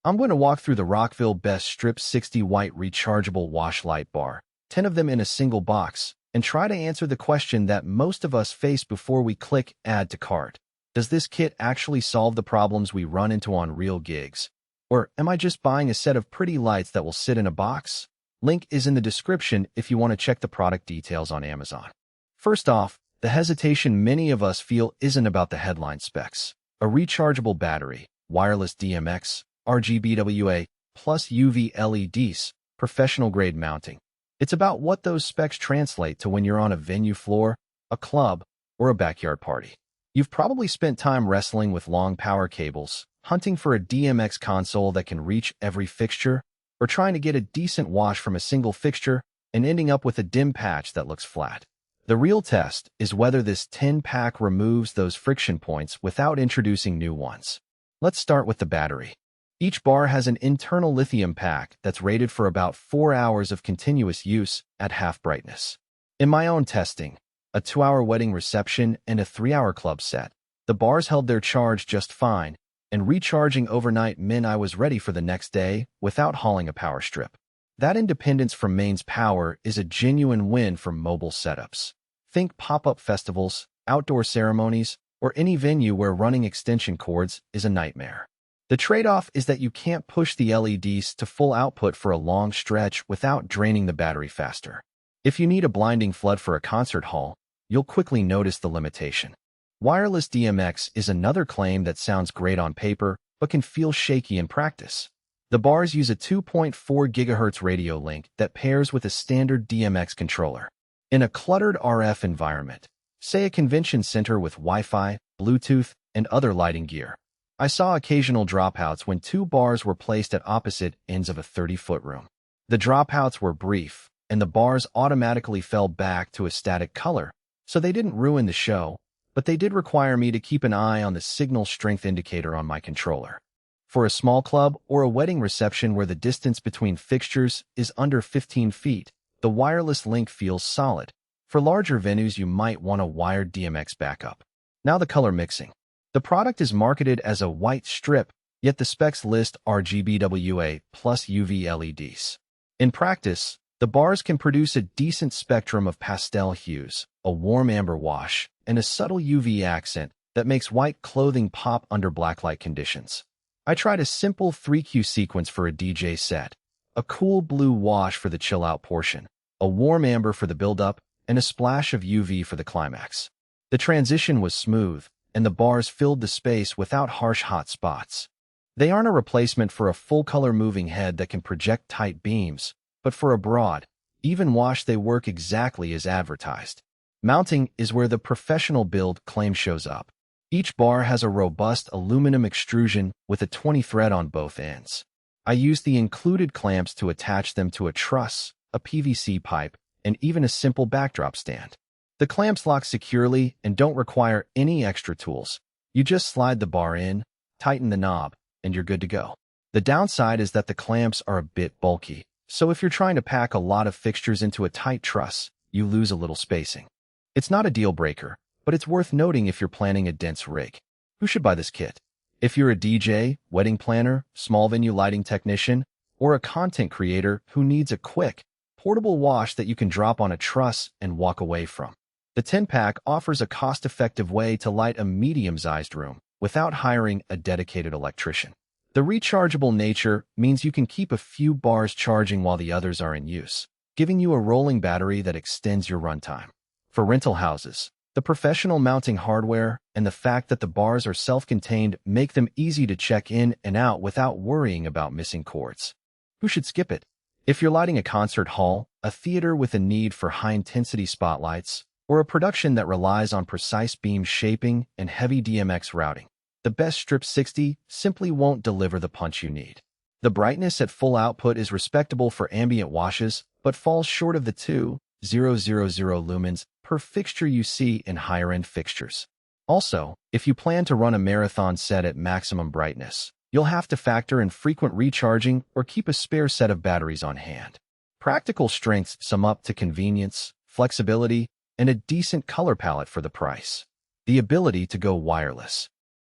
I'm going to walk through the Rockville Best Strip 60 White Rechargeable Wash Light Bar, 10 of them in a single box, and try to answer the question that most of us face before we click Add to Cart. Does this kit actually solve the problems we run into on real gigs? Or am I just buying a set of pretty lights that will sit in a box? Link is in the description if you want to check the product details on Amazon. First off, the hesitation many of us feel isn't about the headline specs. A rechargeable battery, wireless DMX, RGBWA+UV LEDs, professional-grade mounting. It's about what those specs translate to when you're on a venue floor, a club, or a backyard party. You've probably spent time wrestling with long power cables, hunting for a DMX console that can reach every fixture, or trying to get a decent wash from a single fixture and ending up with a dim patch that looks flat. The real test is whether this 10-pack removes those friction points without introducing new ones. Let's start with the battery. Each bar has an internal lithium pack that's rated for about 4 hours of continuous use at half brightness. In my own testing, a 2-hour wedding reception and a 3-hour club set, the bars held their charge just fine, and recharging overnight meant I was ready for the next day without hauling a power strip. That independence from mains power is a genuine win for mobile setups. Think pop-up festivals, outdoor ceremonies, or any venue where running extension cords is a nightmare. The trade-off is that you can't push the LEDs to full output for a long stretch without draining the battery faster. If you need a blinding flood for a concert hall, you'll quickly notice the limitation. Wireless DMX is another claim that sounds great on paper, but can feel shaky in practice. The bars use a 2.4 GHz radio link that pairs with a standard DMX controller. In a cluttered RF environment, say a convention center with Wi-Fi, Bluetooth, and other lighting gear, I saw occasional dropouts when 2 bars were placed at opposite ends of a 30-foot room. The dropouts were brief, and the bars automatically fell back to a static color, so they didn't ruin the show, but they did require me to keep an eye on the signal strength indicator on my controller. For a small club or a wedding reception where the distance between fixtures is under 15 feet, the wireless link feels solid. For larger venues, you might want a wired DMX backup. Now the color mixing. The product is marketed as a white strip, yet the specs list RGBWA+UV LEDs. In practice, the bars can produce a decent spectrum of pastel hues, a warm amber wash, and a subtle UV accent that makes white clothing pop under blacklight conditions. I tried a simple 3Q sequence for a DJ set, a cool blue wash for the chill-out portion, a warm amber for the build-up, and a splash of UV for the climax. The transition was smooth, and the bars filled the space without harsh hot spots. They aren't a replacement for a full-color moving head that can project tight beams, but for a broad, even wash they work exactly as advertised. Mounting is where the professional build claim shows up. Each bar has a robust aluminum extrusion with a 20-thread on both ends. I used the included clamps to attach them to a truss, a PVC pipe, and even a simple backdrop stand. The clamps lock securely and don't require any extra tools. You just slide the bar in, tighten the knob, and you're good to go. The downside is that the clamps are a bit bulky, so if you're trying to pack a lot of fixtures into a tight truss, you lose a little spacing. It's not a deal breaker, but it's worth noting if you're planning a dense rig. Who should buy this kit? If you're a DJ, wedding planner, small venue lighting technician, or a content creator who needs a quick, portable wash that you can drop on a truss and walk away from. The 10-pack offers a cost-effective way to light a medium-sized room without hiring a dedicated electrician. The rechargeable nature means you can keep a few bars charging while the others are in use, giving you a rolling battery that extends your runtime. For rental houses, the professional mounting hardware and the fact that the bars are self-contained make them easy to check in and out without worrying about missing cords. Who should skip it? If you're lighting a concert hall, a theater with a need for high-intensity spotlights, or a production that relies on precise beam shaping and heavy DMX routing, the Best Strip 60 simply won't deliver the punch you need. The brightness at full output is respectable for ambient washes, but falls short of the 2,000 lumens per fixture you see in higher-end fixtures. Also, if you plan to run a marathon set at maximum brightness, you'll have to factor in frequent recharging or keep a spare set of batteries on hand. Practical strengths sum up to convenience, flexibility, and a decent color palette for the price. The ability to go wireless.